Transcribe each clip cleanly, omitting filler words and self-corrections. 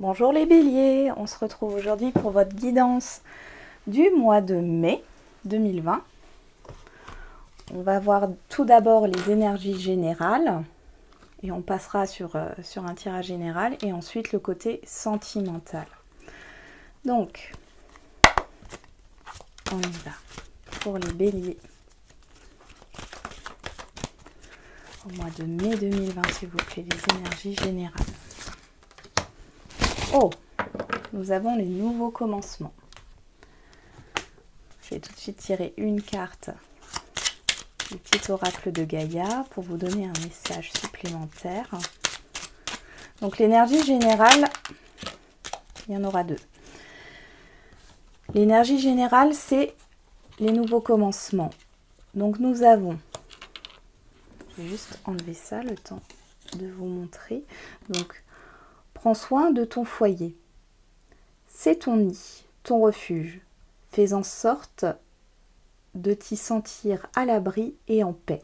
Bonjour les béliers, on se retrouve aujourd'hui pour votre guidance du mois de mai 2020. On va voir tout d'abord les énergies générales et on passera sur un tirage général et ensuite le côté sentimental. Donc, on y va pour les béliers. Au mois de mai 2020, s'il vous plaît, les énergies générales. Oh, nous avons les nouveaux commencements. Je vais tout de suite tirer une carte du petit oracle de Gaïa pour vous donner un message supplémentaire. Donc l'énergie générale, il y en aura deux. L'énergie générale, c'est les nouveaux commencements. Donc nous avons, je vais juste enlever ça le temps de vous montrer. Donc prends soin de ton foyer. C'est ton nid, ton refuge. Fais en sorte de t'y sentir à l'abri et en paix.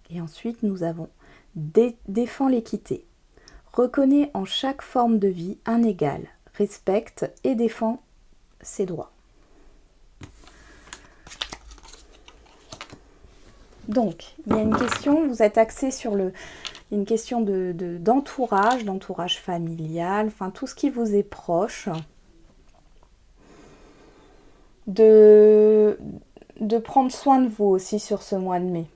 Et ensuite, nous avons défends l'équité. Reconnais en chaque forme de vie un égal. Respecte et défends ses droits. Donc, il y a une question, vous êtes axé sur une question d'entourage familial, enfin tout ce qui vous est proche. De prendre soin de vous aussi sur ce mois de mai.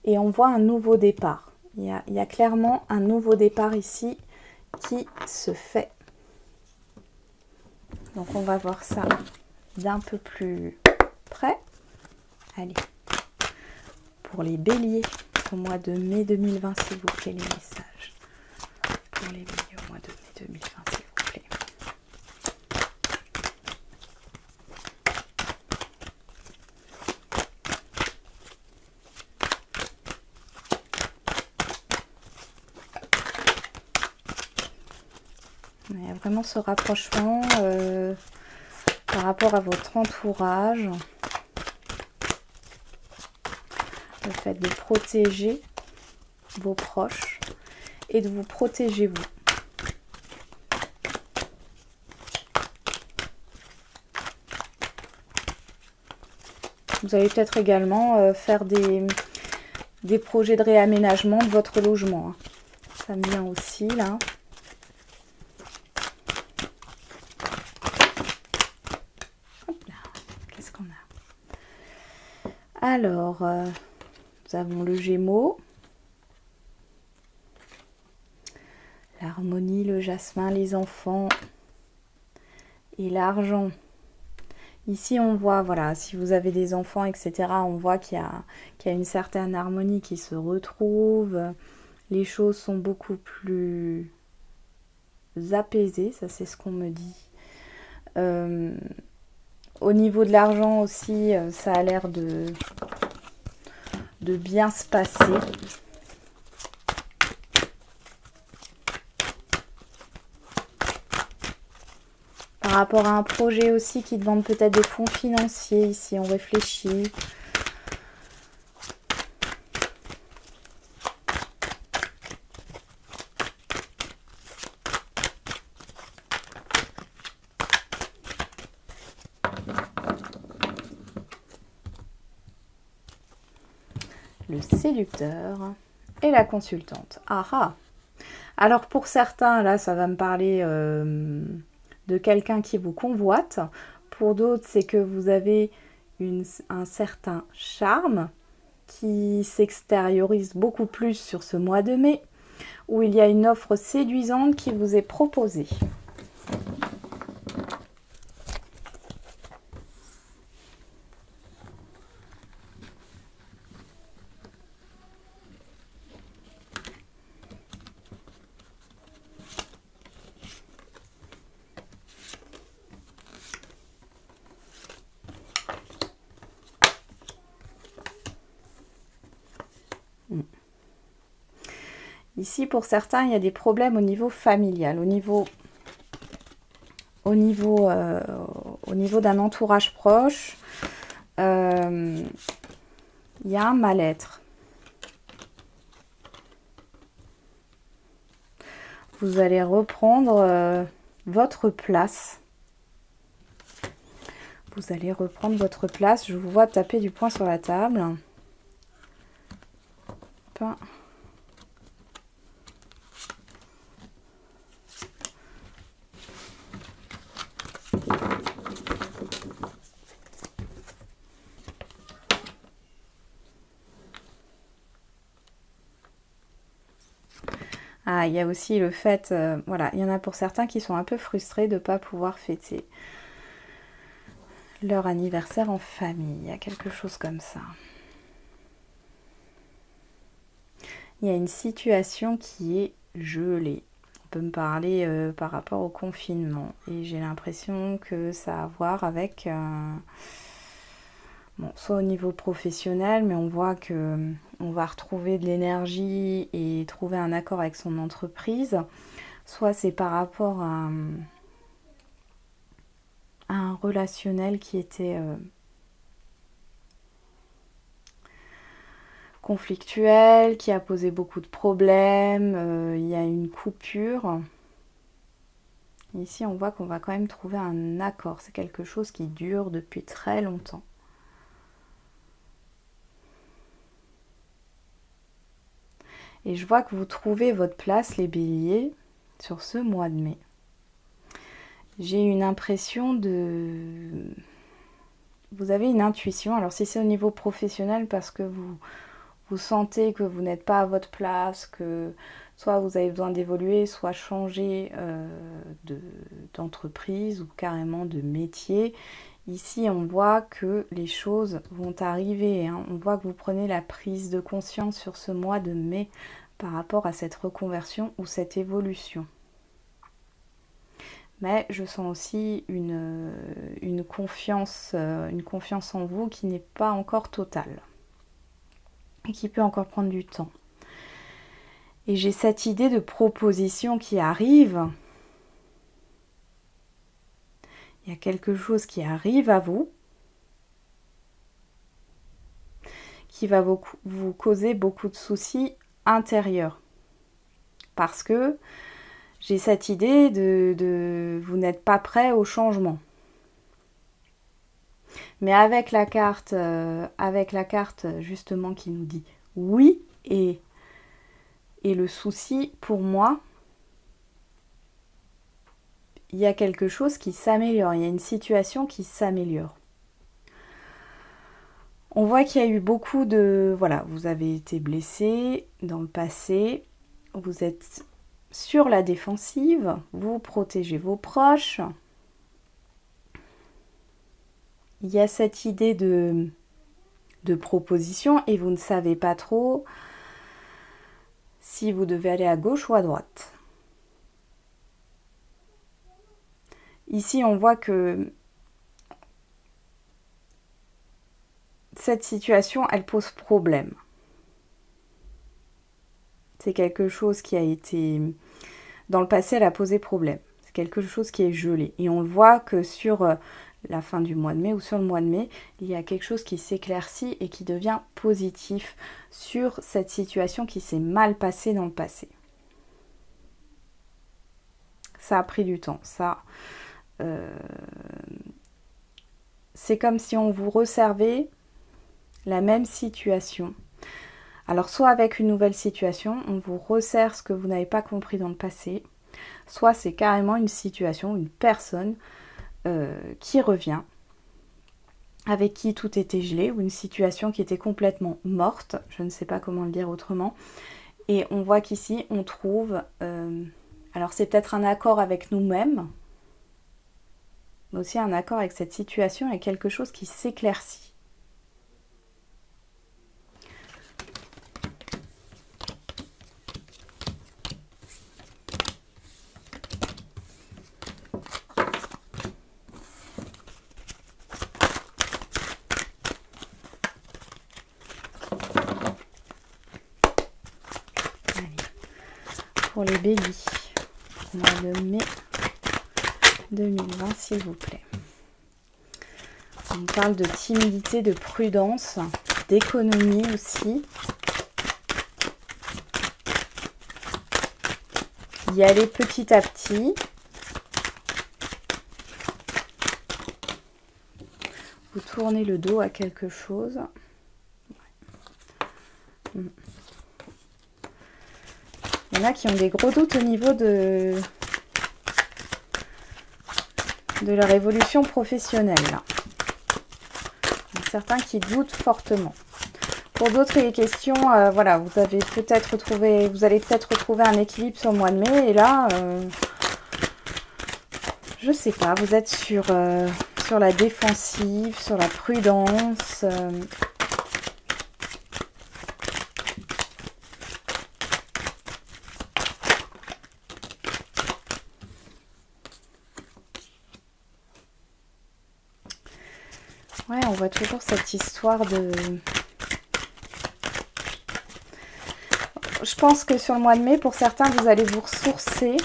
Et on voit un nouveau départ. Il y a clairement un nouveau départ ici qui se fait. Donc on va voir ça d'un peu plus près. Allez, pour les béliers, au mois de mai 2020, s'il vous plaît, les messages. Pour les béliers au mois de mai 2020, s'il vous plaît. Il y a vraiment ce rapprochement par rapport à votre entourage. Le fait de protéger vos proches et de vous protéger vous. Vous allez peut-être également faire des projets de réaménagement de votre logement. Ça me vient aussi là. Qu'est-ce qu'on a? Alors, nous avons le Gémeaux, l'harmonie, le jasmin, les enfants et l'argent. Ici, on voit, voilà, si vous avez des enfants, etc., on voit qu'il y a une certaine harmonie qui se retrouve. Les choses sont beaucoup plus apaisées, ça c'est ce qu'on me dit. Au niveau de l'argent aussi, ça a l'air de bien se passer. Par rapport à un projet aussi qui demande peut-être des fonds financiers, ici on réfléchit. Le séducteur et la consultante. Ah ah! Alors pour certains, là ça va me parler de quelqu'un qui vous convoite. Pour d'autres, c'est que vous avez un certain charme qui s'extériorise beaucoup plus sur ce mois de mai, où il y a une offre séduisante qui vous est proposée. Ici, pour certains, il y a des problèmes au niveau familial, au niveau d'un entourage proche. Il y a un mal-être. vous allez reprendre votre place. Vous allez reprendre votre place. Je vous vois taper du poing sur la table. Hop. Ah, il y a aussi le fait, voilà, il y en a pour certains qui sont un peu frustrés de ne pas pouvoir fêter leur anniversaire en famille. Il y a quelque chose comme ça. Il y a une situation qui est gelée. On peut me parler par rapport au confinement. Et j'ai l'impression que ça a à voir avec... bon, soit au niveau professionnel, mais on voit que on va retrouver de l'énergie et trouver un accord avec son entreprise. Soit c'est par rapport à un relationnel qui était conflictuel, qui a posé beaucoup de problèmes. Il y a une coupure. Ici, on voit qu'on va quand même trouver un accord. C'est quelque chose qui dure depuis très longtemps. Et je vois que vous trouvez votre place, les béliers, sur ce mois de mai. J'ai une impression de... Vous avez une intuition. Alors si c'est au niveau professionnel, parce que vous sentez que vous n'êtes pas à votre place, que soit vous avez besoin d'évoluer, soit changer d'entreprise ou carrément de métier. Ici, on voit que les choses vont arriver. Hein. On voit que vous prenez la prise de conscience sur ce mois de mai par rapport à cette reconversion ou cette évolution. Mais je sens aussi une confiance en vous qui n'est pas encore totale et qui peut encore prendre du temps. Et j'ai cette idée de proposition qui arrive. Il y a quelque chose qui arrive à vous, qui va vous causer beaucoup de soucis intérieurs. Parce que j'ai cette idée de vous n'êtes pas prêt au changement. Mais avec la carte justement qui nous dit oui, et le souci pour moi, il y a quelque chose qui s'améliore, il y a une situation qui s'améliore. On voit qu'il y a eu beaucoup de... Voilà, vous avez été blessé dans le passé, vous êtes sur la défensive, vous protégez vos proches. Il y a cette idée de proposition et vous ne savez pas trop si vous devez aller à gauche ou à droite. Ici, on voit que cette situation, elle pose problème. C'est quelque chose qui a été... Dans le passé, elle a posé problème. C'est quelque chose qui est gelé. Et on le voit que sur la fin du mois de mai ou sur le mois de mai, il y a quelque chose qui s'éclaircit et qui devient positif sur cette situation qui s'est mal passée dans le passé. Ça a pris du temps. C'est comme si on vous resservait la même situation. Alors soit avec une nouvelle situation, on vous resserre ce que vous n'avez pas compris dans le passé, soit c'est carrément une situation, une personne qui revient, avec qui tout était gelé, ou une situation qui était complètement morte, je ne sais pas comment le dire autrement. Et on voit qu'ici on trouve, alors c'est peut-être un accord avec nous-mêmes, mais aussi un accord avec cette situation et quelque chose qui s'éclaircit. Pour les béliers, mois de mai 2020, s'il vous plaît. On parle de timidité, de prudence, d'économie aussi. y aller petit à petit. Vous tournez le dos à quelque chose. Il y en a qui ont des gros doutes au niveau de leur évolution professionnelle. Là. Il y a certains qui doutent fortement. Pour d'autres, il est question, voilà, vous allez peut-être retrouver un équilibre sur le mois de mai. Et là, je sais pas, vous êtes sur la défensive, sur la prudence. Ouais, on voit toujours cette histoire de... Je pense que sur le mois de mai, pour certains, vous allez vous ressourcer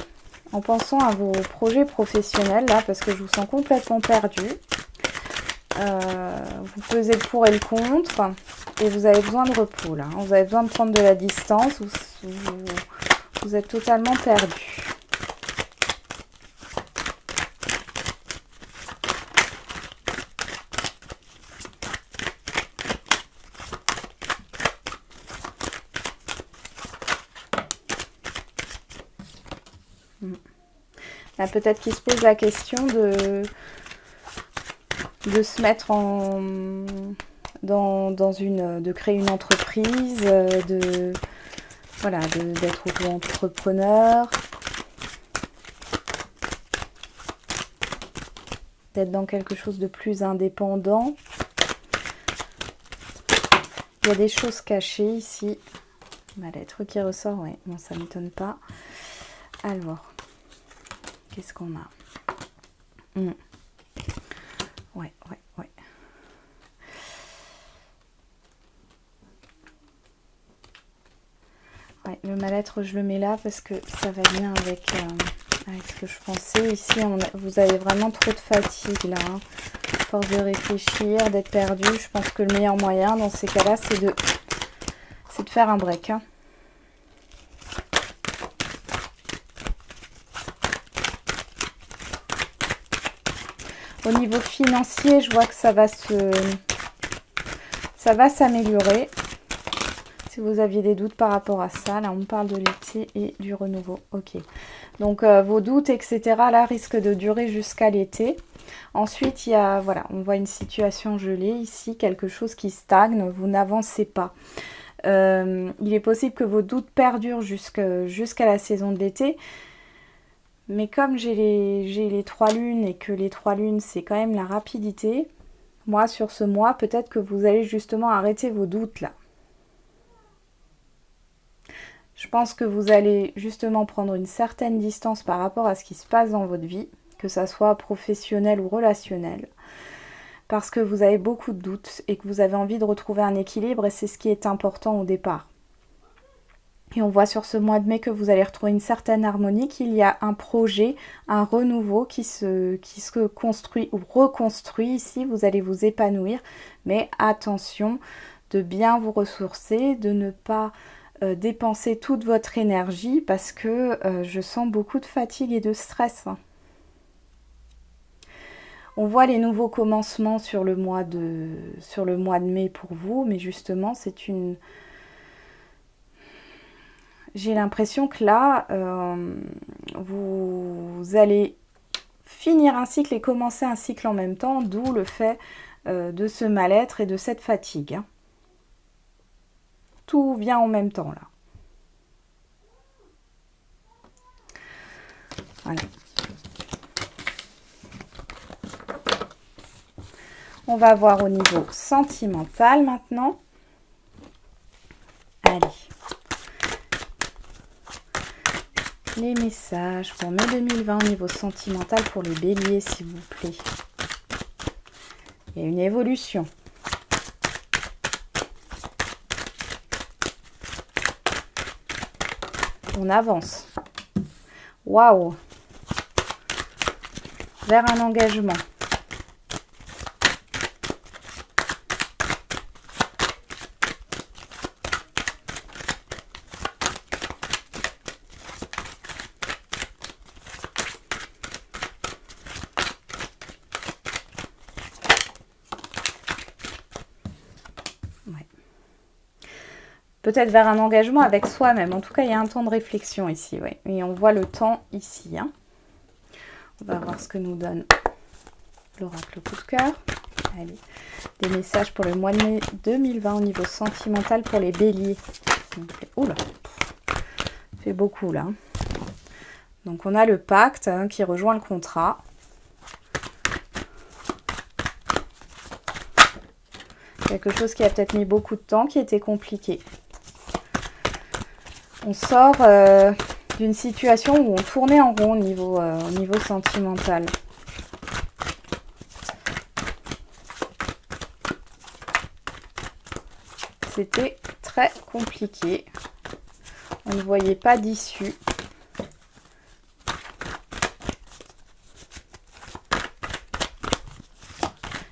en pensant à vos projets professionnels, là, parce que je vous sens complètement perdu. Vous pesez le pour et le contre, et vous avez besoin de repos, là. Vous avez besoin de prendre de la distance, vous êtes totalement perdu. Là, peut-être qu'il se pose la question de se mettre de créer une entreprise, d'être auto-entrepreneur, d'être dans quelque chose de plus indépendant. Il y a des choses cachées ici. Ma lettre qui ressort, oui, bon, ça ne m'étonne pas. Alors, qu'est-ce qu'on a? Ouais. Ouais, le mal-être, je le mets là parce que ça va bien avec ce que je pensais. Ici, vous avez vraiment trop de fatigue là. Hein. Force de réfléchir, d'être perdu. Je pense que le meilleur moyen dans ces cas-là, c'est de faire un break. Hein. Au niveau financier, je vois que ça va s'améliorer. Si vous aviez des doutes par rapport à ça, là on parle de l'été et du renouveau. Ok. Donc vos doutes, etc. là risquent de durer jusqu'à l'été. Ensuite, il y a, voilà, on voit une situation gelée ici, quelque chose qui stagne, vous n'avancez pas. Il est possible que vos doutes perdurent jusqu'à la saison de l'été. Mais comme j'ai les 3 lunes et que les 3 lunes, c'est quand même la rapidité, moi, sur ce mois, peut-être que vous allez justement arrêter vos doutes là. Je pense que vous allez justement prendre une certaine distance par rapport à ce qui se passe dans votre vie, que ça soit professionnel ou relationnel, parce que vous avez beaucoup de doutes et que vous avez envie de retrouver un équilibre et c'est ce qui est important au départ. Et on voit sur ce mois de mai que vous allez retrouver une certaine harmonie, qu'il y a un projet, un renouveau qui se construit ou reconstruit. Ici, vous allez vous épanouir, mais attention de bien vous ressourcer, de ne pas dépenser toute votre énergie parce que je sens beaucoup de fatigue et de stress. On voit les nouveaux commencements sur le mois de mai pour vous, mais justement, c'est une... J'ai l'impression que là, vous allez finir un cycle et commencer un cycle en même temps, d'où le fait de ce mal-être et de cette fatigue. Hein. Tout vient en même temps, là. Voilà. On va voir au niveau sentimental maintenant. Allez. Les messages pour mai 2020 au niveau sentimental pour les béliers, s'il vous plaît. Il y a une évolution. On avance. Waouh! Vers un engagement. peut-être vers un engagement avec soi-même. En tout cas, il y a un temps de réflexion ici, oui. Et on voit le temps ici. Hein. On va voir ce que nous donne l'oracle coup de cœur. Allez, des messages pour le mois de mai 2020 au niveau sentimental pour les béliers. Oula, ça fait beaucoup là. Donc on a le pacte hein, qui rejoint le contrat. Quelque chose qui a peut-être mis beaucoup de temps, qui était compliqué. On sort d'une situation où on tournait en rond au niveau sentimental. C'était très compliqué. On ne voyait pas d'issue.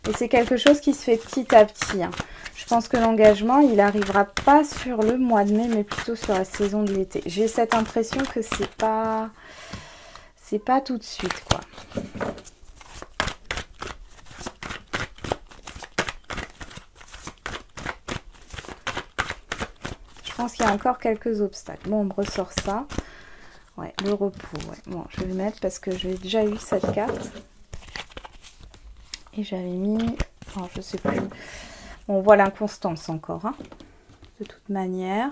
Et c'est quelque chose qui se fait petit à petit. Hein. Je pense que l'engagement, il n'arrivera pas sur le mois de mai, mais plutôt sur la saison de l'été. J'ai cette impression que c'est pas tout de suite, quoi. Je pense qu'il y a encore quelques obstacles. Bon, on me ressort ça. Ouais, le repos. Ouais. Bon, je vais le mettre parce que j'ai déjà eu cette carte. Et j'avais mis... Oh, je sais plus. On voit l'inconstance encore. Hein, de toute manière.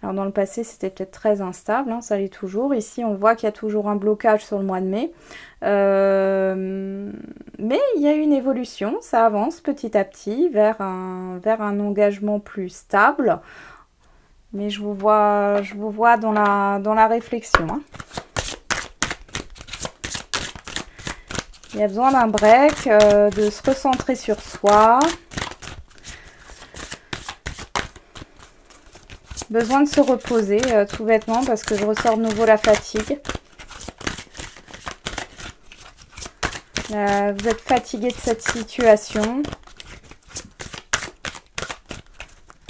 Alors, dans le passé, c'était peut-être très instable. Hein, ça l'est toujours. Ici, on voit qu'il y a toujours un blocage sur le mois de mai. Mais il y a une évolution. Ça avance petit à petit vers un engagement plus stable. Mais je vous vois dans la réflexion. Hein. Il y a besoin d'un break, de se recentrer sur soi. Besoin de se reposer, tout bêtement, parce que je ressors de nouveau la fatigue. Vous êtes fatigué de cette situation.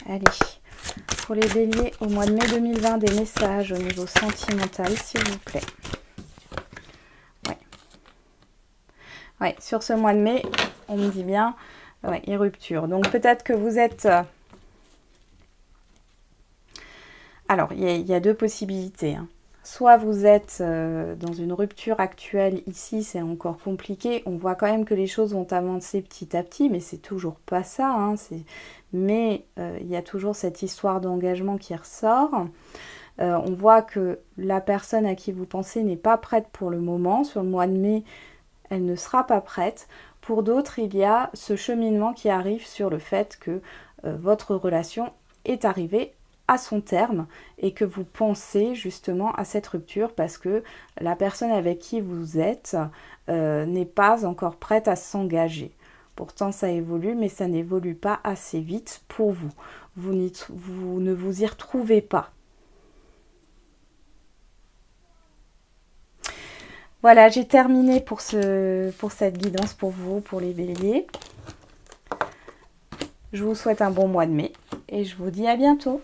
Allez. Pour les béliers, au mois de mai 2020, des messages au niveau sentimental, s'il vous plaît. Ouais, sur ce mois de mai, on me dit bien, ouais, et rupture. Donc peut-être que vous êtes... Alors, il y a deux possibilités. Hein. Soit vous êtes dans une rupture actuelle, ici c'est encore compliqué. On voit quand même que les choses vont avancer petit à petit, mais c'est toujours pas ça. Hein. Mais il y a toujours cette histoire d'engagement qui ressort. On voit que la personne à qui vous pensez n'est pas prête pour le moment. Sur le mois de mai, elle ne sera pas prête. Pour d'autres, il y a ce cheminement qui arrive sur le fait que votre relation est arrivée à son terme et que vous pensez justement à cette rupture parce que la personne avec qui vous êtes n'est pas encore prête à s'engager. Pourtant, ça évolue, mais ça n'évolue pas assez vite pour vous. Vous ne vous y retrouvez pas. Voilà, j'ai terminé pour cette guidance pour vous, pour les béliers. Je vous souhaite un bon mois de mai et je vous dis à bientôt.